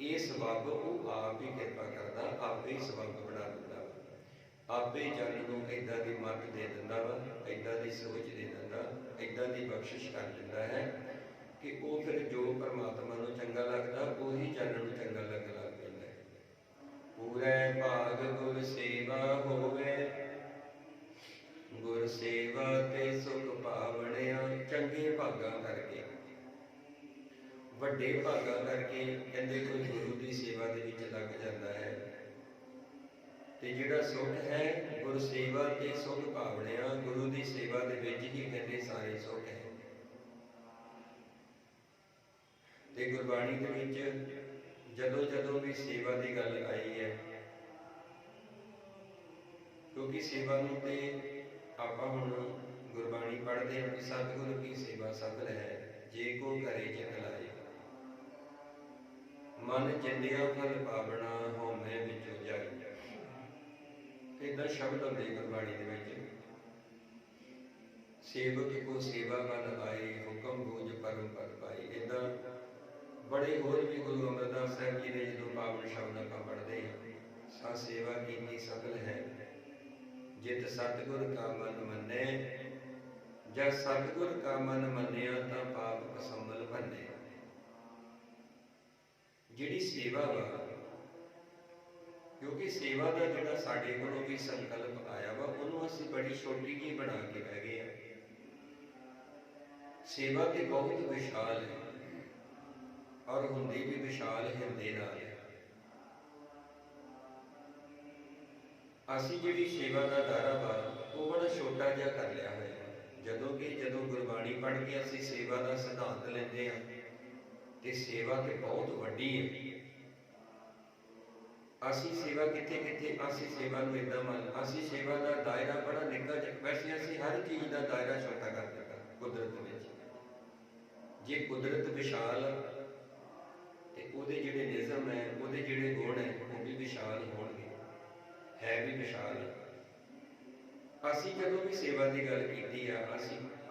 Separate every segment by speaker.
Speaker 1: ਇਹ ਸਬੱਬ ਉਹ ਆਪ ਹੀ ਕਿਰਪਾ ਕਰਦਾ, ਆਪੇ ਹੀ ਸਬੱਬ ਬਣਾ ਦਿੰਦਾ ਵਾ, ਆਪੇ ਜਨ ਨੂੰ ਇੱਦਾਂ ਦੀ ਮੱਤ ਦੇ ਦਿੰਦਾ ਵਾ, ਇੱਦਾਂ ਦੀ ਸੋਚ ਦੇ ਦਿੰਦਾ, ਇੱਦਾਂ ਦੀ ਬਖਸ਼ਿਸ਼ ਕਰ ਦਿੰਦਾ ਹੈ ਕਿ ਉਹ ਫਿਰ ਜੋ ਪਰਮਾਤਮਾ ਨੂੰ ਚੰਗਾ ਲੱਗਦਾ ਉਹੀ ਜਨ ਨੂੰ ਚੰਗਾ ਲੱਗਣ ਲੱਗ ਪੈਂਦਾ ਹੈ। ਪੂਰੇ ਭਾਗ ਗੁਰ ਸੇਵਾ ਹੋਵੇ, ਗੁਰ ਸੇਵਾ ਤੇ ਸੁਖ ਪਾਵਣਿਆ। ਚੰਗੇ ਭਾਗਾਂ ਕਰਕੇ, ਵੱਡੇ ਭਾਗਾਂ ਕਰਕੇ ਕਹਿੰਦੇ ਕੋਈ ਗੁਰੂ ਦੀ ਸੇਵਾ ਦੇ ਵਿੱਚ ਲੱਗ ਜਾਂਦਾ ਹੈ, ਤੇ ਜਿਹੜਾ ਸੁਖ ਹੈ ਗੁਰ ਸੇਵਾ ਤੇ ਸੁਖ ਭਾਵਣਿਆ, ਗੁਰੂ ਦੀ ਸੇਵਾ ਦੇ ਵਿੱਚ ਹੀ ਕਹਿੰਦੇ ਸਾਰੇ ਸੁਖ ਹੈ। ਤੇ ਗੁਰਬਾਣੀ ਦੇ ਵਿੱਚ ਜਦੋਂ ਜਦੋਂ ਵੀ ਸੇਵਾ ਦੀ ਗੱਲ ਆਈ ਹੈ, ਕਿਉਂਕਿ ਸੇਵਾ ਨੂੰ ਤੇ ਆਪਾਂ ਹੁਣ ਗੁਰਬਾਣੀ ਪੜ੍ਹਦੇ ਹਾਂ ਕਿ ਸਤਿਗੁਰੂ ਕੀ ਸੇਵਾ ਸਫਲ ਹੈ ਜੇ ਕੋ ਕਰੇ ਚਿਤ ਲਾਏ, ਮਨ ਚਿੰਦਿਆ ਫਲ ਪਾਵਣਾ ਹਉਮੈ ਵਿੱਚੋਂ ਜਾਈ। ਏਦਾਂ ਸ਼ਬਦ ਹੁੰਦੇ ਗੁਰਬਾਣੀ ਦੇ ਵਿੱਚ, ਸੇਵਕ ਕੋ ਸੇਵਾ ਮਨ ਆਏ, ਹੁਕਮ ਬੂਝ ਪਰਮ ਪਦ ਪਾਈ। ਏਦਾਂ ਬੜੇ ਹੋਰ ਵੀ ਗੁਰੂ ਅਮਰਦਾਸ ਸਾਹਿਬ ਜੀ ਨੇ ਜਦੋਂ ਪਾਵਨ ਸ਼ਬਦ ਆਪਾਂ ਪੜ੍ਹਦੇ ਹਾਂ, ਸਾ ਸੇਵਾ ਕੀਤੀ ਸਫਲ ਹੈ ਜਿਤ ਸਤਿਗੁਰ ਕਾ ਮਨ ਮੰਨੈ, ਜਦ ਸਤਿਗੁਰ ਕਾ ਮਨ ਮੰਨਿਆ ਤਾਂ ਪਾਪ ਅਸੰਭਲ ਭੰਨੇ। ਜਿਹੜੀ ਸੇਵਾ ਵਾ, ਕਿਉਂਕਿ ਸੇਵਾ ਦਾ ਜਿਹੜਾ ਸਾਡੇ ਕੋਲੋਂ ਵੀ ਸੰਕਲਪ ਆਇਆ ਵਾ, ਉਹਨੂੰ ਅਸੀਂ ਬੜੀ ਛੋਟੀ ਜਿਹੀ ਬਣਾ ਕੇ ਬਹਿ ਗਏ ਆ। ਸੇਵਾ ਤੇ ਬਹੁਤ ਵਿਸ਼ਾਲ ਹੈ, ਔਰ ਹੁੰਦੀ ਵੀ ਵਿਸ਼ਾਲ ਹਿਰਦੇ ਨਾਲ ਹੈ। ਅਸੀਂ ਜਿਹੜੀ ਸੇਵਾ ਦਾ ਦਾਇਰਾ ਵਾ ਉਹ ਬੜਾ ਛੋਟਾ ਜਿਹਾ ਕਰ ਲਿਆ ਹੋਇਆ। ਜਦੋਂ ਗੁਰਬਾਣੀ ਪੜ੍ਹ ਕੇ ਅਸੀਂ ਸੇਵਾ ਦਾ ਸਿਧਾਂਤ ਲੈਂਦੇ ਹਾਂ ਤੇ ਸੇਵਾ ਤੇ ਬਹੁਤ ਵੱਡੀ ਹੈ। ਅਸੀਂ ਸੇਵਾ ਕਿੱਥੇ ਅਸੀਂ ਸੇਵਾ ਨੂੰ ਏਦਾਂ ਅਸੀਂ ਸੇਵਾ ਦਾ ਦਾਇਰਾ ਬੜਾ ਨਿੱਕਾ ਜਿਹਾ, ਵੈਸੇ ਅਸੀਂ ਹਰ ਚੀਜ਼ ਦਾ ਦਾਇਰਾ ਛੋਟਾ ਕਰ ਦਿੱਤਾ ਕੁਦਰਤ ਵਿੱਚ। ਜੇ ਕੁਦਰਤ ਵਿਸ਼ਾਲ ਤੇ ਉਹਦੇ ਜਿਹੜੇ ਨਿਯਮ ਹੈ, ਉਹਦੇ ਜਿਹੜੇ ਗੁਣ ਹੈ, ਉਹ ਵੀ ਵਿਸ਼ਾਲ ਹੋਣਗੇ, ਹੈ ਵੀ ਵਿਸ਼ਾਲ। ਅਸੀਂ ਜਦੋਂ ਵੀ ਸੇਵਾ ਦੀ ਗੱਲ ਕੀਤੀ ਆ,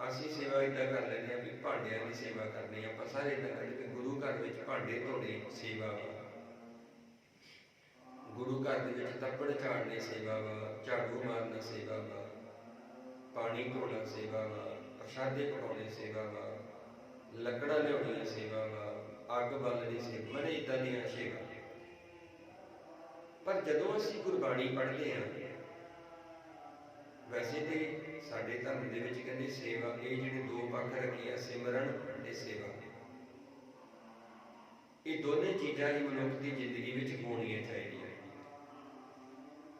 Speaker 1: ਅਸੀਂ ਸੇਵਾ ਏਦਾਂ ਕਰ ਲੈਂਦੇ ਹਾਂ ਵੀ ਭਾਂਡਿਆਂ ਦੀ ਸੇਵਾ ਕਰਨੀ। ਆਪਾਂ ਸਾਰੇ ਏਦਾਂ ਕਰਦੇ ਕਿ ਗੁਰੂ ਘਰ ਵਿੱਚ ਭਾਂਡੇ ਧੋਣੇ ਸੇਵਾ ਵਾ, ਗੁਰੂ ਘਰ ਦੇ ਵਿੱਚ ਤੱਪੜ ਝਾੜਨੇ ਸੇਵਾ ਵਾ, ਝਾੜੂ ਮਾਰਨਾ ਸੇਵਾ ਵਾ, ਪਾਣੀ ਧੋਣਾ ਸੇਵਾ ਵਾ, ਪ੍ਰਸ਼ਾਦੇ ਪਕਾਉਣੇ ਸੇਵਾ ਵਾ, ਲੱਕੜਾਂ ਲਿਆਉਣੀਆਂ ਸੇਵਾ ਵਾ, ਅੱਗ ਬਾਲਣੀ ਸੇਵਾ, ਮਨੇ ਏਦਾਂ ਦੀਆਂ ਸੇਵਾ। ਪਰ ਜਦੋਂ ਅਸੀਂ ਗੁਰਬਾਣੀ ਪੜ੍ਹਦੇ ਹਾਂ, ਵੈਸੇ ਤੇ ਸਾਡੇ ਧਰਮ ਦੇ ਵਿੱਚ ਕਹਿੰਦੇ ਸੇਵਾ, ਇਹ ਜਿਹੜੇ ਦੋ ਪੱਖ ਰੱਖੇ ਆ, ਸਿਮਰਨ ਤੇ ਸੇਵਾ, ਇਹ ਦੋਨੇ ਚੀਜ਼ਾਂ ਹੀ ਮਨੁੱਖ ਦੀ ਜ਼ਿੰਦਗੀ ਵਿੱਚ ਹੋਣੀਆਂ ਚਾਹੀਦੀਆਂ।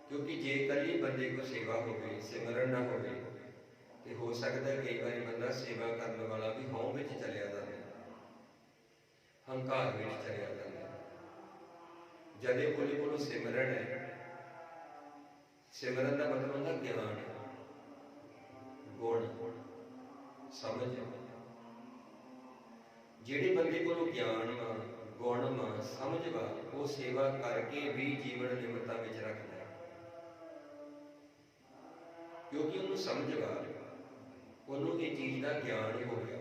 Speaker 1: ਕਿਉਂਕਿ ਜੇ ਇਕੱਲੀ ਬੰਦੇ ਕੋਲ ਸੇਵਾ ਹੋਵੇ, ਸਿਮਰਨ ਨਾ ਹੋਵੇ, ਤੇ ਹੋ ਸਕਦਾ ਕਈ ਵਾਰੀ ਬੰਦਾ ਸੇਵਾ ਕਰਨ ਵਾਲਾ ਵੀ ਹਉ ਵਿੱਚ ਚਲਿਆ ਜਾਂਦਾ, ਹੰਕਾਰ ਵਿੱਚ ਚਲਿਆ ਜਾਂਦਾ। ਜਦ ਉਹਦੇ ਕੋਲੋਂ ਸਿਮਰਨ ਹੈ, ਸਿਮਰਨ ਦਾ ਮਤਲਬ ਹੁੰਦਾ ਗਿਆਨ, ਗੁਣ, ਸਮਝ। ਜਿਹੜੇ ਬੰਦੇ ਕੋਲੋਂ ਗਿਆਨ ਵਾ, ਗੁਣ ਵਾ, ਸਮਝ ਵਾ, ਉਹ ਸੇਵਾ ਕਰਕੇ ਵੀ ਜੀਵਨ ਨਿਮਰਤਾ ਵਿੱਚ ਰੱਖਦਾ ਹੈ। ਕਿਉਂਕਿ ਉਹਨੂੰ ਸਮਝ ਵਾ, ਉਹਨੂੰ ਇਹ ਚੀਜ਼ ਦਾ ਗਿਆਨ ਹੋ ਗਿਆ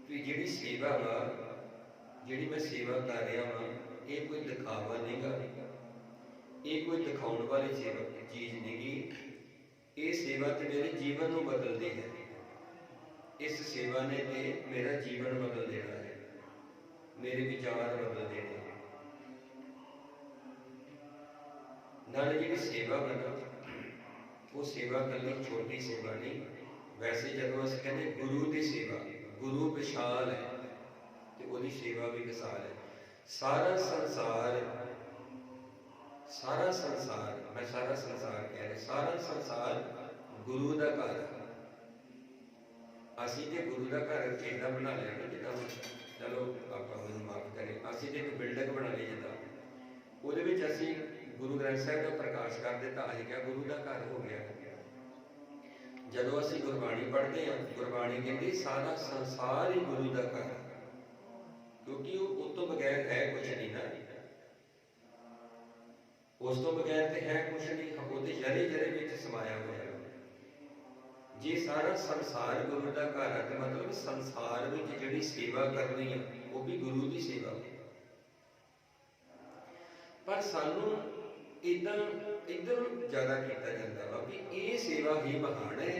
Speaker 1: ਕਿ ਜਿਹੜੀ ਸੇਵਾ ਵਾ, ਜਿਹੜੀ ਮੈਂ ਸੇਵਾ ਕਰ ਰਿਹਾ ਵਾਂ, ਇਹ ਕੋਈ ਦਿਖਾਵਾ ਨਹੀਂ ਗਾ, ਇਹ ਕੋਈ ਦਿਖਾਉਣ ਵਾਲੀ ਚੀਜ਼ ਨਹੀਂ ਗੀ। ਇਹ ਸੇਵਾ ਤੇ ਮੇਰੇ ਜੀਵਨ ਨੂੰ ਬਦਲਦੀ ਹੈ। ਇਸ ਸੇਵਾ ਨੇ ਤੇ ਮੇਰਾ ਜੀਵਨ ਬਦਲ ਦੇਣਾ ਹੈ, ਮੇਰੇ ਵਿਚਾਰ ਬਦਲ ਦੇਣੇ। ਨਾਲੇ ਜਿਹੜੀ ਸੇਵਾ ਬਣਾ, ਉਹ ਸੇਵਾ ਇਕੱਲੀ ਛੋਟੀ ਸੇਵਾ ਨਹੀਂ। ਵੈਸੇ ਜਦੋਂ ਅਸੀਂ ਕਹਿੰਦੇ ਗੁਰੂ ਦੀ ਸੇਵਾ, ਗੁਰੂ ਵਿਸ਼ਾਲ ਹੈ ਤੇ ਉਹਦੀ ਸੇਵਾ ਵੀ ਵਿਸ਼ਾਲ ਹੈ। ਸਾਰਾ ਸੰਸਾਰ, ਮੈਂ ਸਾਰਾ ਸੰਸਾਰ ਕਹਿ ਰਿਹਾ, ਸਾਰਾ ਸੰਸਾਰ ਗੁਰੂ ਦਾ ਘਰ ਹੈ। ਅਸੀਂ ਤੇ ਗੁਰੂ ਦਾ ਘਰ ਏਦਾਂ ਬਣਾ ਲਿਆ ਨਾ, ਜਿੱਦਾਂ ਚਲੋ ਆਪਾਂ ਮੈਨੂੰ ਮਾਫ ਕਰੇ, ਅਸੀਂ ਤੇ ਇੱਕ ਬਿਲਡਿੰਗ ਬਣਾ ਲਈ ਜਿੱਦਾਂ, ਉਹਦੇ ਵਿੱਚ ਅਸੀਂ ਗੁਰੂ ਗ੍ਰੰਥ ਸਾਹਿਬ ਦਾ ਪ੍ਰਕਾਸ਼ ਕਰ ਦਿੱਤਾ, ਅਸੀਂ ਕਿਹਾ ਗੁਰੂ ਦਾ ਘਰ ਹੋ ਗਿਆ। ਜਦੋਂ ਅਸੀਂ ਗੁਰਬਾਣੀ ਪੜ੍ਹਦੇ ਹਾਂ, ਗੁਰਬਾਣੀ ਕਹਿੰਦੀ ਸਾਰਾ ਸੰਸਾਰ ਹੀ ਗੁਰੂ ਦਾ ਘਰ, ਕਿਉਂਕਿ ਉਹ ਤੋਂ ਬਗੈਰ ਹੈ ਕੁਛ ਨਹੀਂ ਨਾ, ਉਸ ਤੋਂ ਬਗੈਰ ਤੇ ਹੈ ਕੁਛ ਨਹੀਂ, ਉਹਦੇ ਜਰੇ ਜਰੇ ਵਿੱਚ ਸਮਾਇਆ ਹੋਇਆ। ਜੇ ਸਾਰਾ ਸੰਸਾਰ ਗੁਰੂ ਦਾ ਘਰ ਹੈ, ਤੇ ਮਤਲਬ ਸੰਸਾਰ ਵਿੱਚ ਜਿਹੜੀ ਸੇਵਾ ਕਰਨੀ ਹੈ वो भी गुरु की सेवा। पर सानू इदां इधर ज़्यादा किया जाता वा भी ये सेवा ही महान है।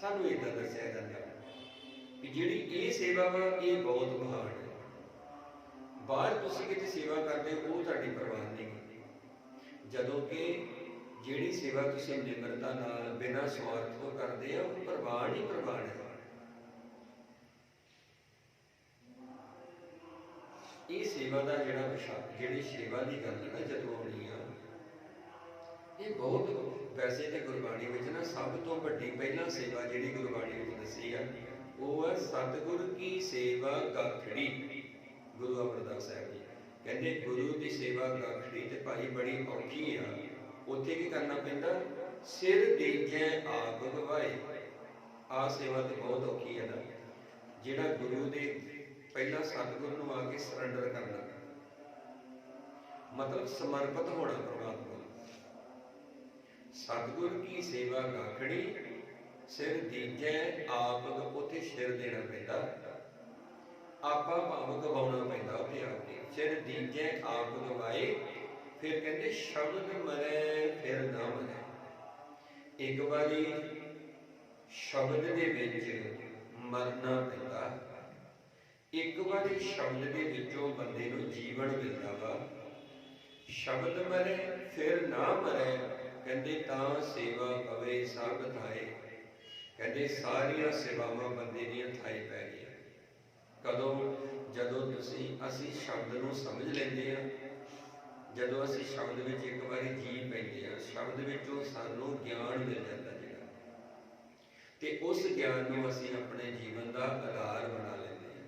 Speaker 1: सानू इदां दस्सिया जाता कि जिहड़ी ये सेवा वा ये बहुत महान है। बाहर तुसीं किते सेवा करते हो वो तुहाडी परवाह नहीं, जदों कि जिहड़ी सेवा तुसीं निमरता नाल बिना स्वार्थ तो करते हो वो प्रवान ही प्रवान है। ये सेवा का जिहड़ा विशाल जिहड़ी सेवा की गल है ना जदों आउणी आ, ये बहुत वैसे तो गुरबाणी में ना सब तो वड्डी पहला सेवा जिहड़ी गुरबाणी में दसी है वो है सतगुर की सेवा गाखड़ी। गुरु अमरदास साहब जी कहते गुरु की सेवा गाखड़ी तो भाई बड़ी औखी आ। उत्थे की करना पैंदा, सिर दीजै आप गवाए। आ सेवा तो बहुत औखी है ना, जिहड़ा गुरु दे पहला सतगुर नूं आके सरैंडर करना, मतलब समर्पित होना परमात्मा। सतगुर की सेवा गाखड़ी, सिर दीजै आप, उत्थे सिर देना पैंदा, आपा भाव गवाउणा पैंदा उत्थे आके। सिर दीजै आप गवाए, फिर कहते शब्द मरै फिर ना मरै। एक बारी शब्द दे विच मरना पैंदा, एक बारी शब्द दे विचों बंदे नूं जीवन मिलदा वा। शब्द मरै फिर ना मरै, कहते तां सेवा पवे सब थाए। कहते सारिया सेवावां बंदे दीयां थाए पै गईयां। कदों जदों तुसीं असीं शब्द नूं समझ लैंदे आ, जदों असीं शब्द विच एक बारी जी पैंदे आ, शब्द विचों सानूं ज्ञान मिल जाता जिहड़ा, ते उस ज्ञान नूं असीं अपने जीवन का आधार बना लैंदे आ।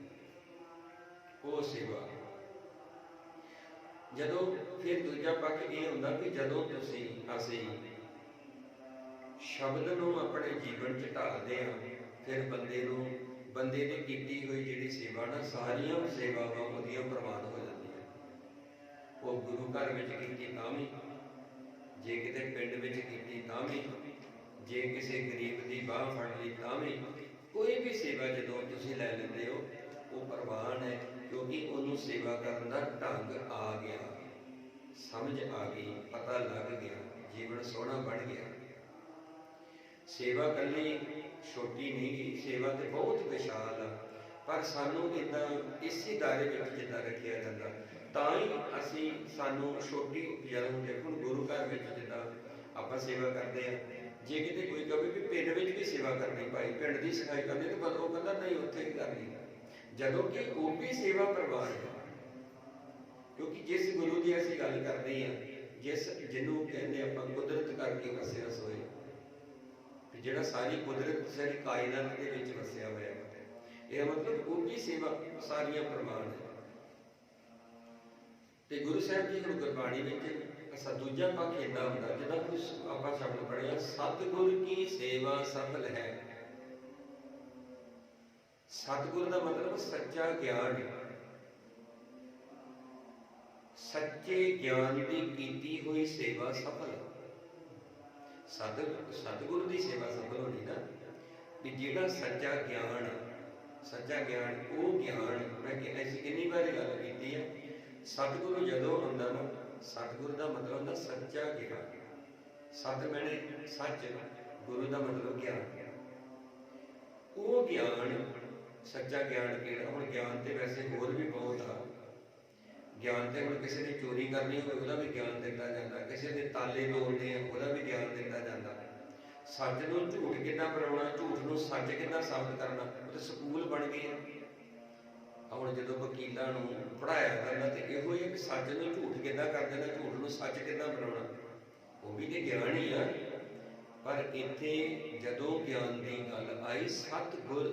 Speaker 1: वो सेवा जदों फिर दूजा पक्ष ये हुंदा कि जदों तुसीं असीं शब्द नूं अपने जीवन च ढालदे हां, फिर बंदे ने कीती हुई जिहड़ी सेवा ना सारियां सेवावां उहदियां प्रवान हो जांदियां। वो गुरु घर विच कीती तां भी, जे किते पिंड विच कीती तां भी, जे किसी गरीब की बांह फड़ ली तां भी, कोई भी सेवा जदों तुसीं लै लैंदे हो वो प्रवान है, क्योंकि उन्होंने सेवा करने का ढंग आ गया, समझ आ गई, पता लग गया, जीवन सोहना बन गया। सेवा कल्ली छोटी नहीं गई, सेवा तो बहुत विशाल आ, पर सानू इदां इसी दायरे में जिद्दां रखिया जाता, तां ही असीं सानू छोटी जदों देखो गुरु घर में जिद्दां आपां सेवा करते हैं। जे किते कोई कहे भी पिंड विच भी सेवा करनी भाई, पिंड की सफाई करनी, तो बंदा कहता नहीं उत्थे भी करनी, जदों कि वो भी सेवा प्रवान है। क्योंकि जिस गुरु की असीं गल करते हैं, जिस जिन्हों कहते आपां कुदरत करके वसिया सोए, जिहड़ा सारी कुदरत सारी कायनात दे विच वसिया होया है, यह मतलब वो भी सेवा सारियां प्रवान है। ते गुरु साहब जी हुण गुरबाणी विच असा दूजा पक्ष इदां हुंदा जिहदा कुछ आपां शब्द पढ़िया, सतगुर की सेवा सफल है। सतगुर का मतलब सच्चा ज्ञान, सच्चे ज्ञान की कीती हुई सेवा सफल। सतगुरु की सेवा सफल होनी ना, कि जिहड़ा सच्चा ज्ञान वो ज्ञान मैं ऐसी कितनी बार गल की है, सतगुरु जदों आउंदा ना, सतगुरु का मतलब होंदा सच्चा ज्ञान। सत मैंने सच, गुरु का मतलब ज्ञान। वो ज्ञान सच्चा ज्ञान केड़ा, हुण ज्ञान तो वैसे होर भी बहुत आ। ज्ञान तो हुण किसी ने चोरी करनी होवे उहदा भी ज्ञान दिता जाता, किसी ने ताले तोड़ने हैं उहदा भी ज्ञान दिता जाता। सच नूं झूठ किद्दां बनाउणा, झूठ नूं सच किद्दां साबित करना, वो तो सकूल बन गए हैं। हुण जदों वकीलां नूं पढ़ाया जांदा ते इहो ही है कि सच नूं झूठ किद्दां कर देना, झूठ नूं सच किद्दां बनाउणा, वो भी तो ज्ञान ही आ। पर इत्थे जदों ज्ञान की गल आई, सतगुर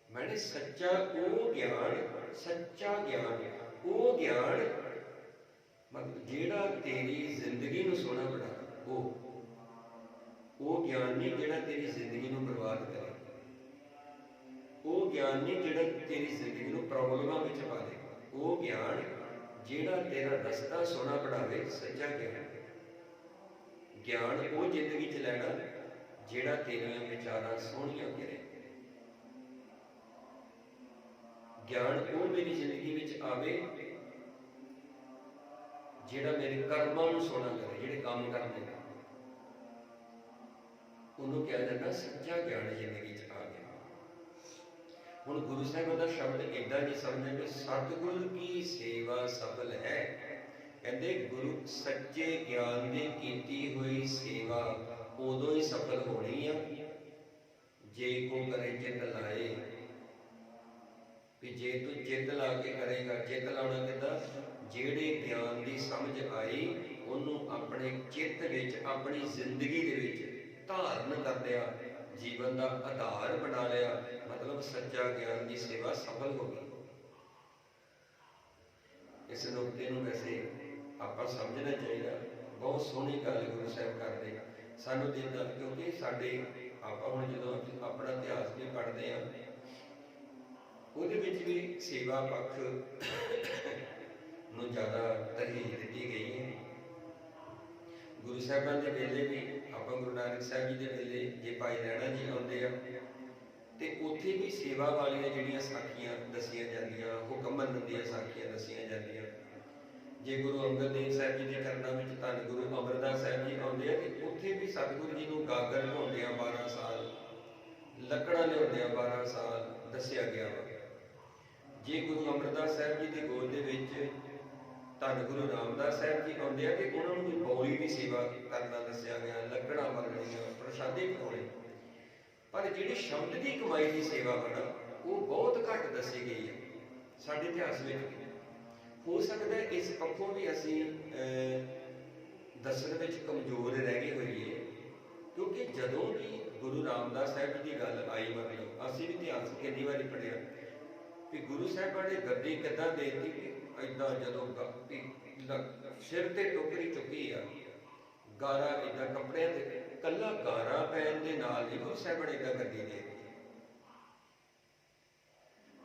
Speaker 1: मैंने सच्चा वो ज्ञान, सच्चा ज्ञान वो ज्ञान मतलब जिहड़ा तेरी जिंदगी नूं सोहना बना, वो ज्ञान नहीं जिहड़ा तेरी जिंदगी नूं बर्बाद करे, वो ज्ञान नहीं जिहड़ा तेरी जिंदगी नूं प्रॉब्लमां विच पा दे, वो ज्ञान जिहड़ा तेरा रस्ता सोहना बनावे, सच्चा ज्ञान वो जिंदगी च लैना जिहड़ा तेरियां विचारां सोहणियां करे। ਗਿਆਨ ਉਹ ਮੇਰੀ ਜ਼ਿੰਦਗੀ ਵਿੱਚ ਆਵੇ ਜਿਹੜਾ ਮੇਰੇ ਕਰਮਾਂ ਨੂੰ ਸੋਹਣਾ ਕਰੇ, ਜਿਹੜੇ ਕੰਮ ਕਰਦੇ ਨੇ ਉਹਨੂੰ ਕਿਹਾ ਜਾਂਦਾ ਸੱਚਾ ਗਿਆਨ ਜ਼ਿੰਦਗੀ 'ਚ ਆ ਗਿਆ। ਹੁਣ ਗੁਰੂ ਸਾਹਿਬਾਂ ਦਾ ਸ਼ਬਦ ਏਦਾਂ ਨਹੀਂ ਸਮਝਣਾ ਕਿ ਸਤਿਗੁਰ ਕੀ ਸੇਵਾ ਸਫਲ ਹੈ। ਕਹਿੰਦੇ ਗੁਰੂ ਸੱਚੇ ਗਿਆਨ ਦੀ ਕੀਤੀ ਹੋਈ ਸੇਵਾ ਉਦੋਂ ਹੀ ਸਫਲ ਹੋਣੀ ਆ ਜੇ ਕੋ ਕਰੇ ਚਿੱਤ ਲਾਏ। ਵੀ ਜੇ ਤੂੰ ਚਿੱਤ ਲਾ ਕੇ ਕਰੇਗਾ, ਚਿੱਤ ਲਾਉਣਾ ਕਿੱਦਾਂ? ਜਿਹੜੇ ਗਿਆਨ ਦੀ ਸਮਝ ਆਈ ਉਹਨੂੰ ਆਪਣੇ ਚਿੱਤ ਵਿੱਚ, ਆਪਣੀ ਜ਼ਿੰਦਗੀ ਦੇ ਵਿੱਚ ਧਾਰਨ ਕਰ ਲਿਆ, ਜੀਵਨ ਦਾ ਆਧਾਰ ਬਣਾ ਲਿਆ, ਮਤਲਬ ਸੱਚਾ ਗਿਆਨ ਦੀ ਸੇਵਾ ਸਫਲ ਹੋ ਗਈ। ਇਸ ਨੁਕਤੇ ਨੂੰ ਵੈਸੇ ਆਪਾਂ ਸਮਝਣਾ ਚਾਹੀਦਾ। ਬਹੁਤ ਸੋਹਣੀ ਗੱਲ ਗੁਰੂ ਸਾਹਿਬ ਕਰਦੇ ਸਾਨੂੰ ਦਿੰਦਾ, ਕਿਉਂਕਿ ਸਾਡੇ ਆਪਾਂ ਹੁਣ ਜਦੋਂ ਆਪਣਾ ਇਤਿਹਾਸ ਵੀ ਪੜ੍ਹਦੇ ਹਾਂ ਉਹਦੇ ਵਿੱਚ ਵੀ ਸੇਵਾ ਪੱਖ ਨੂੰ ਜ਼ਿਆਦਾ ਤਰਜੀਹ ਦਿੱਤੀ ਗਈ ਹੈ। ਗੁਰੂ ਸਾਹਿਬਾਂ ਦੇ ਵੇਲੇ ਵੀ ਆਪਾਂ ਗੁਰੂ ਨਾਨਕ ਸਾਹਿਬ ਜੀ ਦੇ ਵੇਲੇ ਜੇ ਭਾਈ ਲਹਿਣਾ ਜੀ ਆਉਂਦੇ ਆ ਤੇ ਉੱਥੇ ਵੀ ਸੇਵਾ ਵਾਲੀਆਂ ਜਿਹੜੀਆਂ ਸਾਖੀਆਂ ਦੱਸੀਆਂ ਜਾਂਦੀਆਂ, ਹੁਕਮ ਮੰਨਣ ਦੀਆਂ ਸਾਖੀਆਂ ਦੱਸੀਆਂ ਜਾਂਦੀਆਂ। ਜੇ ਗੁਰੂ ਅੰਗਦ ਦੇਵ ਸਾਹਿਬ ਜੀ ਦੇ ਕਰਨਾਂ ਵਿੱਚ ਧੰਨ ਗੁਰੂ ਅਮਰਦਾਸ ਸਾਹਿਬ ਜੀ ਆਉਂਦੇ ਆ ਤੇ ਉੱਥੇ ਵੀ ਸਤਿਗੁਰੂ ਜੀ ਨੂੰ ਗਾਗਰ ਲਿਆਉਂਦਿਆਂ 12 ਸਾਲ, ਲੱਕੜਾਂ ਲਿਆਉਂਦਿਆਂ 12 ਸਾਲ ਦੱਸਿਆ ਗਿਆ ਵਾ। ਜੇ ਗੁਰੂ ਅਮਰਦਾਸ ਸਾਹਿਬ ਜੀ ਦੇ ਗੋਦ ਦੇ ਵਿੱਚ ਧੰਨ ਗੁਰੂ ਰਾਮਦਾਸ ਸਾਹਿਬ ਜੀ ਆਉਂਦੇ ਆ ਤੇ ਉਹਨਾਂ ਨੂੰ ਬੌਲੀ ਦੀ ਸੇਵਾ ਕਰਨਾ ਦੱਸਿਆ ਗਿਆ, ਲੱਕੜਾਂ ਵਰਗਣੀਆਂ, ਪ੍ਰਸ਼ਾਦੇ ਬਣਾਉਣੇ। ਪਰ ਜਿਹੜੀ ਸ਼ਬਦ ਦੀ ਕਮਾਈ ਦੀ ਸੇਵਾ ਬਣਾ ਉਹ ਬਹੁਤ ਘੱਟ ਦੱਸੀ ਗਈ ਹੈ ਸਾਡੇ ਇਤਿਹਾਸ ਵਿੱਚ। ਹੋ ਸਕਦਾ ਇਸ ਪੱਖੋਂ ਵੀ ਅਸੀਂ ਦੱਸਣ ਵਿੱਚ ਕਮਜ਼ੋਰ ਰਹਿ ਗਏ ਹੋਈਏ, ਕਿਉਂਕਿ ਜਦੋਂ ਵੀ ਗੁਰੂ ਰਾਮਦਾਸ ਸਾਹਿਬ ਜੀ ਦੀ ਗੱਲ ਆਈ, ਮਤਲਬ ਅਸੀਂ ਵੀ ਇਤਿਹਾਸ ਕਿੰਨੀ ਵਾਰੀ ਪੜ੍ਹਿਆ ਕਿ ਗੁਰੂ ਸਾਹਿਬਾਂ ਨੇ ਗੱਦੀ ਕਿੱਦਾਂ ਦੇ ਦਿੱਤੀ ਕਿ ਏਦਾਂ ਜਦੋਂ ਸਿਰ ਤੇ ਟੋਕਰੀ ਚੁੱਕੀ ਆ, ਗਾਰਾ ਏਦਾਂ ਕੱਪੜਿਆਂ ਤੇ, ਕੱਲਾ ਗਾਰਾ ਪੈਣ ਦੇ ਨਾਲ ਹੀ ਗੁਰੂ ਸਾਹਿਬਾਂ ਨੇ ਏਦਾਂ ਗੱਦੀ ਦੇ ਦਿੱਤੀ।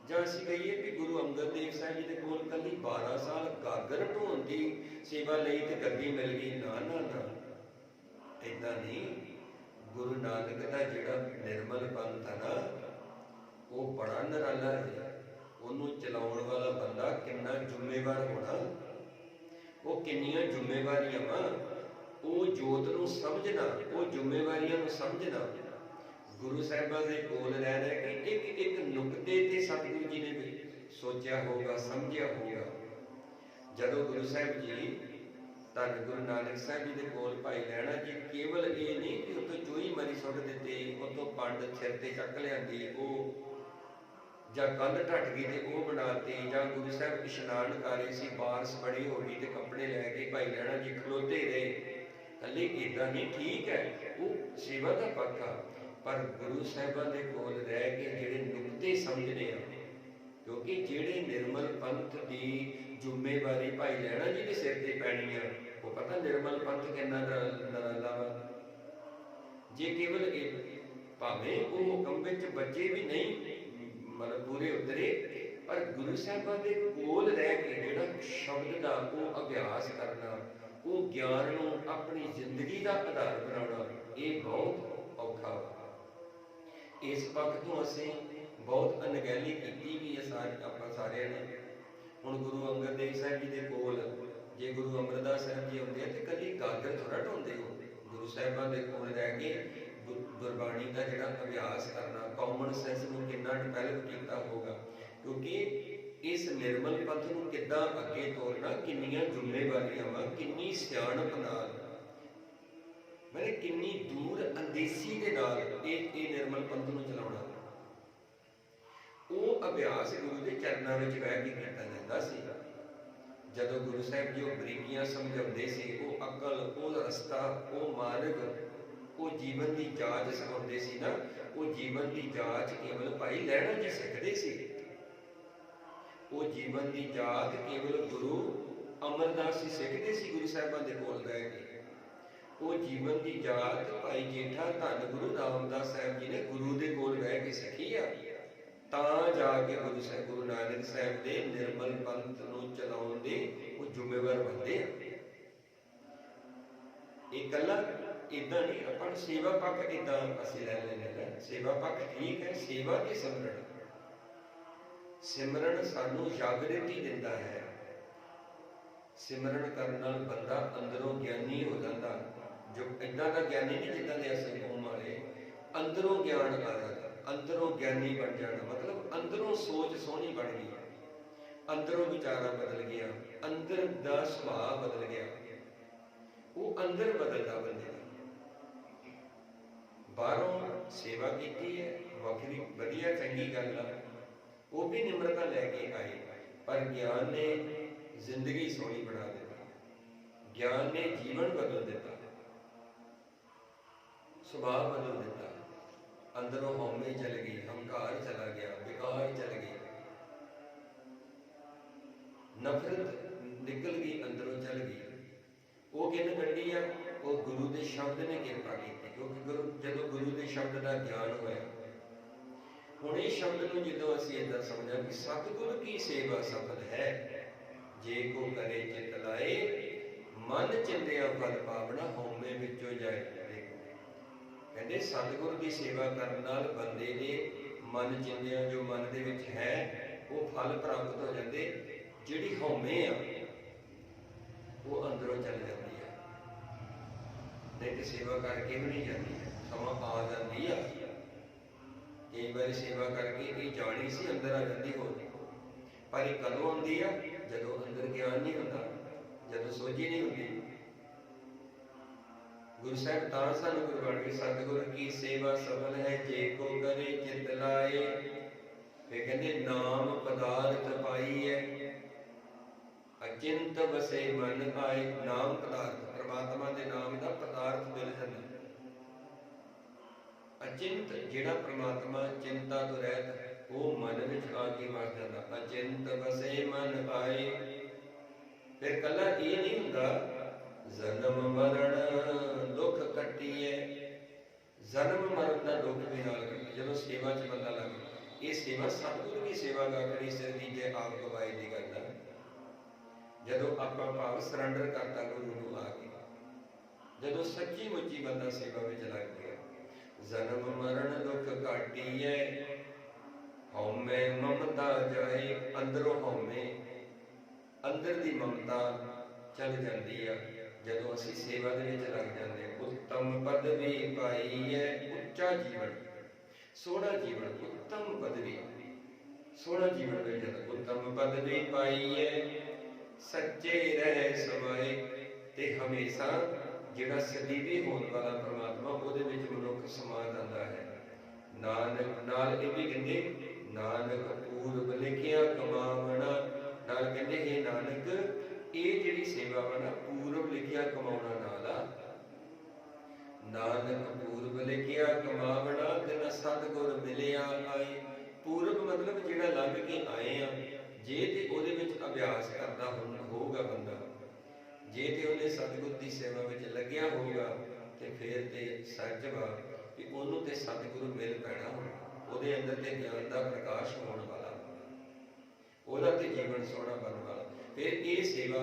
Speaker 1: ਜਾਂ ਅਸੀਂ ਕਹੀਏ ਕਿ ਗੁਰੂ ਅੰਗਦ ਦੇਵ ਸਾਹਿਬ ਜੀ ਦੇ ਕੋਲ ਕੱਲੀ 12 ਸਾਲ ਗਾਗਰ ਢੋਣ ਦੀ ਸੇਵਾ ਲਈ ਤੇ ਗੱਦੀ ਮਿਲ ਗਈ। ਨਾ ਨਾ ਨਾ, ਏਦਾਂ ਨਹੀਂ। ਗੁਰੂ ਨਾਨਕ ਦਾ ਜਿਹੜਾ ਨਿਰਮਲ ਪੰਥ ਆ ਨਾ ਉਹ ਬੜਾ ਨਿਰਾਲਾ ਹੈ। ਉਹਨੂੰ ਚਲਾਉਣ ਵਾਲਾ ਬੰਦਾ ਕਿੰਨਾ ਜ਼ਿੰਮੇਵਾਰ ਹੋਣਾ, ਉਹ ਕਿੰਨੀਆਂ ਜ਼ਿੰਮੇਵਾਰੀਆਂ ਵਾ, ਉਹ ਜੋਤ ਨੂੰ ਸਮਝਣਾ, ਉਹ ਜ਼ਿੰਮੇਵਾਰੀਆਂ ਨੂੰ ਸਮਝਣਾ। ਗੁਰੂ ਸਾਹਿਬਾਂ ਦੇ ਕੋਲ ਰਹਿ ਰਹਿ ਕੇ ਇੱਕ ਇੱਕ ਨੁਕਤੇ ਤੇ ਸਤਿਗੁਰੂ ਜੀ ਨੇ ਸੋਚਿਆ ਹੋਊਗਾ, ਸਮਝਿਆ ਹੋਊਗਾ। ਜਦੋਂ ਗੁਰੂ ਸਾਹਿਬ ਜੀ ਧੰਨ ਗੁਰੂ ਨਾਨਕ ਸਾਹਿਬ ਜੀ ਦੇ ਕੋਲ ਭਾਈ ਲਹਿਣਾ ਜੀ ਕੇਵਲ ਇਹ ਨਹੀਂ ਕਿ ਉੱਥੋਂ ਚੋਈ ਮਰੀ ਸੁੱਟ ਦਿੱਤੀ, ਉੱਥੋਂ ਪੰਡ ਸਿਰ ਤੇ ਚੱਕ ਲਿਆਂਦੀ, ਉਹ ਜਾਂ ਕੰਧ ਢੱਟ ਗਈ ਤੇ ਉਹ ਬਣਾਤੀ, ਜਾਂ ਗੁਰੂ ਸਾਹਿਬ ਇਸ਼ਨਾਨ ਕਰ ਰਹੇ ਸੀ, ਬਾਰਿਸ਼ ਬੜੀ ਹੋ ਗਈ ਤੇ ਕੱਪੜੇ ਲੈ ਕੇ ਭਾਈ ਲਹਿਣਾ ਜੀ ਖਲੋਤੇ ਰਹੇ। ਹਲੇ ਏਦਾਂ ਨਹੀਂ, ਠੀਕ ਹੈ, ਉਹ ਸੇਵਾ ਦਾ ਪੱਖ ਆ, ਪਰ ਗੁਰੂ ਸਾਹਿਬਾਂ ਦੇ ਕੋਲ ਰਹਿ ਕੇ ਜਿਹੜੇ ਨੁਕਤੇ ਸਮਝਣੇ ਆ, ਕਿਉਂਕਿ ਜਿਹੜੇ ਨਿਰਮਲ ਪੰਥ ਦੀ ਜ਼ਿੰਮੇਵਾਰੀ ਭਾਈ ਲਹਿਣਾ ਜੀ ਦੇ ਸਿਰ ਤੇ ਪੈਣੀ ਆ। ਉਹ ਪਤਾ ਨਿਰਮਲ ਪੰਥ ਕਿੰਨਾ ਨਿਰਾਲਾ ਵਾ। ਜੇ ਕੇਵਲ ਇਹ ਭਾਵੇਂ ਉਹ ਹੁਕਮ ਵਿੱਚ ਬੱਚੇ ਵੀ ਨਹੀਂ ਮਤਲਬ ਪੂਰੇ ਉਤਰੇ, ਪਰ ਗੁਰੂ ਸਾਹਿਬਾਂ ਦੇ ਕੋਲ ਰਹਿ ਕੇ ਜਿਹੜਾ ਸ਼ਬਦ ਦਾ ਉਹ ਅਭਿਆਸ ਕਰਨਾ, ਉਹ ਗਿਆਨ ਨੂੰ ਆਪਣੀ ਜ਼ਿੰਦਗੀ ਦਾ ਆਧਾਰ ਬਣਾਉਣਾ, ਇਹ ਬਹੁਤ ਔਖਾ ਵਾ। ਇਸ ਪੱਖ ਤੋਂ ਅਸੀਂ ਬਹੁਤ ਅਣਗਹਿਲੀ ਕੀਤੀ ਵੀ ਹੈ ਆਪਾਂ ਸਾਰਿਆਂ ਨੇ। ਹੁਣ ਗੁਰੂ ਅੰਗਦ ਦੇਵ ਸਾਹਿਬ ਜੀ ਦੇ ਕੋਲ ਜੇ ਗੁਰੂ ਅਮਰਦਾਸ ਸਾਹਿਬ ਜੀ ਆਉਂਦੇ ਆ ਤੇ ਕਦੀ ਗਾਗਰ ਥੋੜਾ ਢੋਂਦੇ ਹੋ। ਗੁਰੂ ਸਾਹਿਬਾਂ ਦੇ ਕੋਲ ਰਹਿ ਕੇ ਗੁਰਬਾਣੀ ਦਾ ਜਿਹੜਾ ਅਭਿਆਸ ਕਰਨਾ, ਕਾਮਨ ਸੈਂਸ ਨੂੰ ਕਿੰਨਾ ਡਿਵੈਲਪ ਕੀਤਾ ਹੋਗਾ, ਕਿਉਂਕਿ ਇਸ ਨਿਰਮਲ ਪੰਥ ਨੂੰ ਕਿੱਦਾਂ ਅੱਗੇ ਤੋਰਨਾ, ਕਿੰਨੀਆਂ ਜ਼ਿੰਮੇਵਾਰੀਆਂ ਵਾ, ਕਿੰਨੀ ਸਿਆਣਪ ਨਾਲ, ਮੈਂ ਕਿੰਨੀ ਦੂਰ ਅੰਦੇਸ਼ੀ ਦੇ ਨਾਲ ਇਹ ਨਿਰਮਲ ਪੰਥ ਨੂੰ ਚਲਾਉਣਾ। ਉਹ ਅਭਿਆਸ ਗੁਰੂ ਦੇ ਚਰਨਾਂ ਵਿੱਚ ਬਹਿ ਕੇ ਕੀਤਾ ਜਾਂਦਾ ਸੀ। ਜਦੋਂ ਗੁਰੂ ਸਾਹਿਬ ਜੀ ਉਹ ਬਰੀਕੀਆਂ ਸਮਝਾਉਂਦੇ ਸੀ, ਉਹ ਅਕਲ, ਉਹ ਰਸਤਾ, ਉਹ ਮਾਰਗ, ਉਹ ਜੀਵਨ ਦੀ ਜਾਂਚ ਸਿਖਾਉਂਦੇ ਸੀ ਨਾ, ਉਹ ਜੀਵਨ ਦੀ ਜਾਂਚ ਕੇਵਲ ਭਾਈ ਲਹਿਣਾ ਜੀ ਸਿੱਖਦੇ ਸੀ। ਉਹ ਜੀਵਨ ਦੀ ਜਾਂਚ ਕੇਵਲ ਗੁਰੂ ਅਮਰਦਾਸ ਜੀ ਸਿੱਖਦੇ ਸੀ ਗੁਰੂ ਸਾਹਿਬਾਂ ਦੇ ਕੋਲ ਰਹਿ ਕੇ। ਉਹ ਜੀਵਨ ਦੀ ਜਾਂਚ ਭਾਈ ਜੇਠਾ ਧੰਨ ਗੁਰੂ ਰਾਮਦਾਸ ਸਾਹਿਬ ਜੀ ਨੇ ਗੁਰੂ ਦੇ ਕੋਲ ਰਹਿ ਕੇ ਸਿੱਖੀ ਆ, ਤਾਂ ਜਾ ਕੇ ਗੁਰੂ ਨਾਨਕ ਸਾਹਿਬ ਦੇ ਨਿਰਮਲ ਪੰਥ ਨੂੰ ਚਲਾਉਣ ਦੇ ਉਹ ਜ਼ਿੰਮੇਵਾਰ ਬਣਦੇ ਆ। ਇਹ ਗੱਲਾਂ ਏਦਾਂ ਨਹੀਂ, ਆਪਾਂ ਨੂੰ ਸੇਵਾ ਪੱਖ ਏਦਾਂ ਅਸੀਂ ਲੈ ਲੈਂਦੇ ਹਾਂ। ਸੇਵਾ ਪੱਖ ਠੀਕ ਹੈ, ਸੇਵਾ ਤੇ ਸਿਮਰਨ, सिमरन सानू जागृति दिंदा है। सिमरन करने नाल बंदा अंदरों ज्ञानी हो जाता, जो इदा का ज्ञानी नहीं जिदा के असली कौम वाले, अंदरों ज्ञान आ जाता, अंदरों ज्ञानी बन जाना, मतलब अंदरों सोच सोहनी बन गई, अंदरों विचारा बदल गया, अंदर का सुभाव बदल गया, वो अंदर बदलता बंदे। बाहरों सेवा की है, वखरी वधिया चंगी गल आ, वो भी निम्रता लैके आए, पर ज्ञान ने जिंदगी सोहनी बना देता, ज्ञान ने जीवन बदल देता, सुभाव बदल देता, अंदरों हौमे चल गई, हंकार चला गया, विकार चल गया, नफरत निकल गई, अंदरों चल गई। वो किन कढ़ी आ, वो गुरु के शब्द ने कृपा की, क्योंकि जो गुरु के शब्द का ज्ञान होया, हुण इस शब्द को जो असीं इदां समझा कि सतगुर की सेवा सफल है, जे को करे चित लाए, मन चिंदिया फल पावना, हौमे विचों जाए। कहते सतगुर की सेवा करने नाल बंदे ने मन चिंदिया जो मन दे विच है वो फल प्राप्त हो जाते, जिहड़ी हौमे आ वो अंदरों चल जाती है, नहीं तो सेवा करके भी नहीं जाती है, समा आ जाती है। कई बार सेवा करके ये जानी सी अंदर आ जाती हो, पर ये कदों आती है जदों अंदर ज्ञान नहीं होता, जदों सोझी नहीं होती। गुरु साहब तां सानू गुरबाणी सतगुर की सेवा सफल है, जे को करे चित लाए, फिर कहते नाम पदार्थ पाई है, अचिंत बसे मन आए। नाम पदार्थ परमात्मा के नाम का पदार्थ मिल जाता, अचिंत जिहड़ा परमात्मा चिंता तो रहत वो मन विच आके वस जाता, अचिंत बसे मन आए। फिर कला ये नहीं हुंदा जन्म मरण दुख कट्टीए, जन्म मरण का दुख भी नाल कट्टी, जदों सेवा च बंदा लग, ये सेवा सतगुर की सेवा करनी सिर दीजे आप गवाए की गल है। जदों आपां भाव सरैंडर करता गुरु नूं आके, जदों सच्ची मुच्ची बंदा सेवा विच लग गया, जन्म मरण दुख काटीए, हौमे ममता जाए। अंदरों हौमे, अंदर की ममता चल जाती है जदों असीं सेवा दे विच लग जाते हैं। उत्तम पदवी पाई है, उच्चा जीवन, सोहना जीवन, उत्तम पदवी, सोहना जीवन मिल जाता, उत्तम पदवी पाई है, सच्चे रह समाए। ते हमेशा जिहड़ा सदीवी होने वाला परमात्मा उहदे विच मनुख समा जाता है। नानक नाल ये भी कहते, नानक पूर्व लिखिया कमावना, नाल कहते हे नानक ये जिहड़ी सेवा वा ना पूर्व लिखिया कमाउणा नाल आ। नानक पूर्व लिखिया कमावना, तिन सतगुर मिलिया आए। पूर्व मतलब जिहड़ा लंघ के आए आ, जे ते उहदे विच अभ्यास करदा होगा बंदा, जे ते उहने सतगुर की सेवा विच लग्या होगा, ते फिर ते सच वा कि उहनूं ते सतगुरु मिल पैना, उहदे अंदर ते ज्ञान का प्रकाश होने वाला, उहदा ते जीवन सोहना बनने वाला। फिर ये सेवा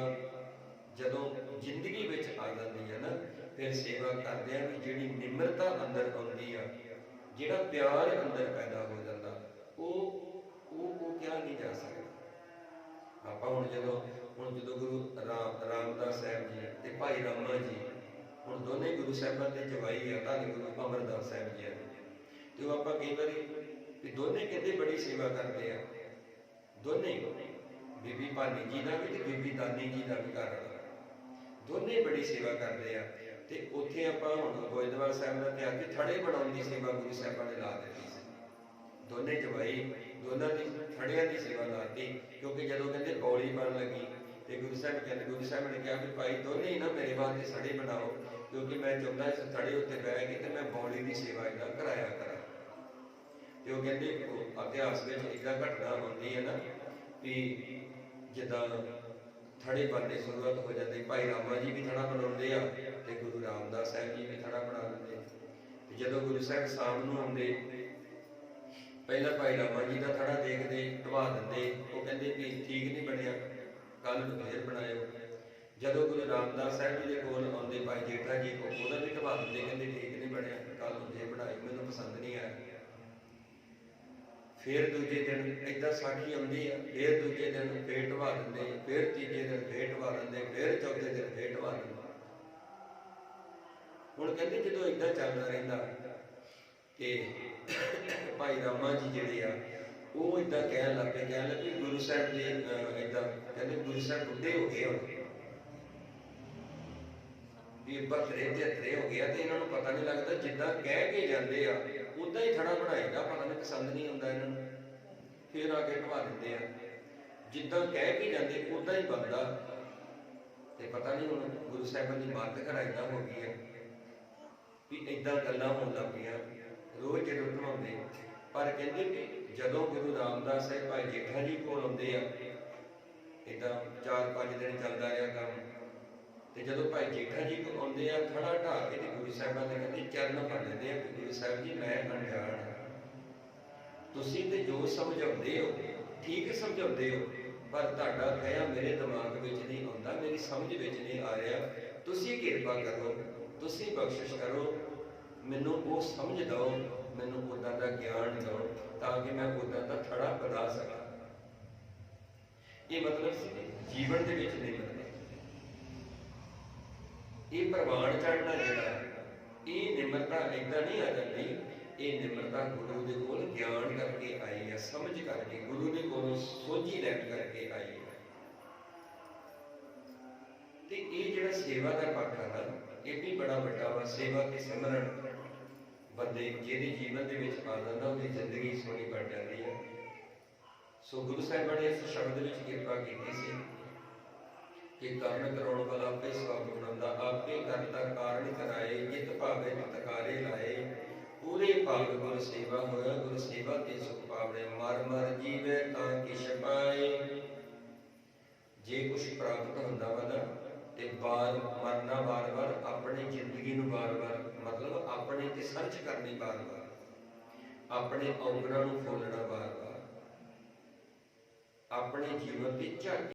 Speaker 1: जदों जिंदगी विच आ जाती है ना, फिर सेवा करदिआं भी जिहड़ी निम्रता अंदर आउंदी आ, जिहड़ा प्यार अंदर पैदा हो जाता, वो क्या नहीं जा सकता। आपां हुण जदों गुरु रामदास साहब जी ते भाई रामा जी, हुण दोने गुरु साहिबां दे जवाई आ, धन गुरु अमरदास साहब जी ते वो आपां कई बारी दोने कहते बड़ी सेवा करते हैं, दोने बीबी भानी जी का भी ते बीबी दानी जी का भी घर वाला, दोने बड़ी सेवा करते हैं। तो उत्थे आपां हुण गोइंदवाल साहब का त्याग कि थड़े बनाउण दी सेवा गुरु साहिबां ने ला दित्ती सी, दोने जवाई दोनों की थड़ियां की सेवा लाती, क्योंकि जदों कहते पौड़ी बन लगी तो गुरु साहब ने कहा कि भाई दोने ही ना मेरे वास्ते सड़े बनाओ, क्योंकि मैं चाहता इस थड़े उत्ते बह के मैं पौड़ी की सेवा इदा कराया करा। तो कहते इतिहास में इदा घटना होती है ना कि जिदा थड़े बनने शुरुआत हो जाती, भाई रामा जी भी थड़ा बनाते हैं तो गुरु रामदास साहब जी भी थड़ा बना लेते। जो गुरु साहब सामने आते पहला भाई रामा जी का थड़ा देखते ढवा देंगे, वो कहते भी ठीक नहीं बनया, कल फिर बनाओ। जो गुरु रामदास साहब जी के कोल आते भाई जेठा जी को वह भी ढवा देंगे, कहते ठीक नहीं बनया, कल फिर बनाओ, मैनूं पसंद नहीं आया। ਫਿਰ ਦੂਜੇ ਦਿਨ ਏਦਾਂ ਸਾਖੀ ਆਉਂਦੀ ਆ, ਫਿਰ ਦੂਜੇ ਦਿਨ ਫੇਰ ਢਵਾ ਦਿੰਦੇ, ਫਿਰ ਤੀਜੇ ਦਿਨ ਫੇਰ ਢਵਾ ਦਿੰਦੇ, ਫਿਰ ਚੌਥੇ ਦਿਨ ਫੇਰ ਢਵਾ ਦਿੰਦੇ। ਹੁਣ ਕਹਿੰਦੇ ਜਦੋਂ ਏਦਾਂ ਚੱਲਦਾ ਰਹਿੰਦਾ ਤੇ ਭਾਈ ਰਾਮਾ ਜੀ ਜਿਹੜੇ ਆ ਉਹ ਏਦਾਂ ਕਹਿਣ ਲੱਗੇ ਗੁਰੂ ਸਾਹਿਬ ਦੇ ਏਦਾਂ ਕਹਿੰਦੇ ਗੁਰੂ ਸਾਹਿਬ ਬੁੱਢੇ ਹੋ ਗਏ ਹੁਣ ਵੀ 72-73 ਹੋ ਗਿਆ, ਤੇ ਇਹਨਾਂ ਨੂੰ ਪਤਾ ਨਹੀਂ ਲੱਗਦਾ, ਜਿੱਦਾਂ ਕਹਿ ਕੇ ਜਾਂਦੇ ਆ ਉਦਾਂ ਹੀ ਥੜਾ ਬਣਾਏਗਾ, ਪਤਾ ਨਹੀਂ ਪਸੰਦ ਨਹੀਂ ਆਉਂਦਾ ਇਹਨਾਂ ਨੂੰ, ਫਿਰ ਆ ਕੇ ਢਵਾ ਦਿੰਦੇ ਆ। ਜਿੱਦਾਂ ਕਹਿ ਕੇ ਜਾਂਦੇ ਉਦਾਂ ਹੀ ਬਣਦਾ, ਤੇ ਪਤਾ ਨਹੀਂ ਹੁਣ ਗੁਰੂ ਸਾਹਿਬਾਂ ਦੀ ਮੱਤ ਘਰ ਏਦਾਂ ਹੋ ਗਈ ਹੈ ਵੀ ਏਦਾਂ ਗੱਲਾਂ ਹੋਣ ਲੱਗ ਪਈਆਂ ਰੋਜ਼ ਜਦੋਂ ਢਵਾਉਂਦੇ। ਪਰ ਕਹਿੰਦੇ ਕਿ ਜਦੋਂ ਗੁਰੂ ਰਾਮਦਾਸ ਸਾਹਿਬ ਭਾਈ ਜੇਠਾ ਜੀ ਕੋਲ ਆਉਂਦੇ ਆ, ਏਦਾਂ 4-5 ਦਿਨ ਚੱਲਦਾ ਰਿਹਾ ਕੰਮ, ਤੇ ਜਦੋਂ ਭਾਈ ਜੇਠਾ ਜੀ ਕੋਲ ਆਉਂਦੇ ਆ ਥੜਾ ਢਾ ਕੇ ਤੇ ਗੁਰੂ ਸਾਹਿਬਾਂ ਦੇ ਕਹਿੰਦੇ ਚਰਨ ਫੜ ਲੈਂਦੇ ਆ ਕਿ ਗੁਰੂ ਸਾਹਿਬ ਜੀ ਮੈਂ ਅਣਜਾਣ ਹਾਂ, ਤੁਸੀਂ ਤੇ ਜੋ ਸਮਝਾਉਂਦੇ ਹੋ ਠੀਕ ਸਮਝਾਉਂਦੇ ਹੋ, ਪਰ ਤੁਹਾਡਾ ਕਹਿਆ ਮੇਰੇ ਦਿਮਾਗ ਵਿੱਚ ਨਹੀਂ ਆਉਂਦਾ, ਮੇਰੀ ਸਮਝ ਵਿੱਚ ਨਹੀਂ ਆ ਰਿਹਾ, ਤੁਸੀਂ ਕਿਰਪਾ ਕਰੋ, ਤੁਸੀਂ ਬਖਸ਼ਿਸ਼ ਕਰੋ, ਮੈਨੂੰ ਉਹ ਸਮਝ ਦਿਓ, ਮੈਨੂੰ ਉੱਦਾਂ ਦਾ ਗਿਆਨ ਦਿਓ ਤਾਂ ਕਿ ਮੈਂ ਉੱਦਾਂ ਦਾ ਥੜਾ ਬਣਾ ਸਕਾਂ। ਇਹ ਮਤਲਬ ਸੀ ਜੀਵਨ ਦੇ ਵਿੱਚ ਨਹੀਂ ਮਿਲਦਾ। ਇਹ ਪ੍ਰਵਾਨ ਚੜ੍ਹਨਾ ਜਿਹੜਾ ਇਹ ਨਿਮਰਤਾ ਏਦਾਂ ਨਹੀਂ ਆ ਜਾਂਦੀ, ਇਹ ਨਿਮਰਤਾ ਗੁਰੂ ਦੇ ਕੋਲ ਗਿਆਨ ਕਰਕੇ ਆਈ ਹੈ, ਸਮਝ ਕਰਕੇ, ਗੁਰੂ ਦੇ ਕੋਲੋਂ ਸੋਝੀ ਲੈ ਕਰਕੇ ਆਈ ਹੈ। ਤੇ ਇਹ ਜਿਹੜਾ ਸੇਵਾ ਦਾ ਪੱਖ ਹੈ ਨਾ, ਇਹ ਵੀ ਬੜਾ ਵੱਡਾ ਵਾ। ਸੇਵਾ ਤੇ ਸਿਮਰਨ ਬੰਦੇ ਜਿਹਦੇ ਜੀਵਨ ਦੇ ਵਿੱਚ ਆ ਜਾਂਦਾ ਉਹਦੀ ਜ਼ਿੰਦਗੀ ਸੋਹਣੀ ਬਣ ਜਾਂਦੀ ਹੈ। ਸੋ ਗੁਰੂ ਸਾਹਿਬਾਂ ਨੇ ਇਸ ਸ਼ਬਦ ਵਿੱਚ ਕਿਰਪਾ ਕੀਤੀ ਸੀ ਕਿ ਕਰਨ ਕਰਾਉਣ ਵਾਲਾ ਆਪੇ ਸਭ ਬਣਾਉਂਦਾ, ਆਪੇ ਕਰਤਾ ਕਾਰਨ ਕਰਾਏ, ਜਿਤ ਭਾਵੇ ਤਿਤ ਕਾਰੇ ਲਾਏ, ਪੂਰੇ ਭਾਗ ਗੁਰ ਸੇਵਾ ਹੋਇਆ, ਗੁਰ ਸੇਵਾ ਤੇ ਸੁਖ ਪਾਵਣੇ, ਮਰ ਮਰ ਜੀਵੇ ਤਾਂ ਕਿਛ ਪਾਏ। ਜੇ ਕੁਛ ਪ੍ਰਾਪਤ ਹੁੰਦਾ ਵਾ ਨਾ ਤੇ ਮਰਨਾ ਵਾਰ-ਵਾਰ, ਆਪਣੀ ਜ਼ਿੰਦਗੀ ਨੂੰ ਵਾਰ-ਵਾਰ, ਮਤਲਬ ਆਪਣੇ ਤੇ ਸਰਚ ਕਰਨੀ ਵਾਰ-ਵਾਰ, ਆਪਣੇ ਔਗਣਾਂ ਨੂੰ ਫੋਲਣਾ ਵਾਰ-ਵਾਰ, ਆਪਣੇ ਜੀਵਨ ਤੇ ਝਾਕੀ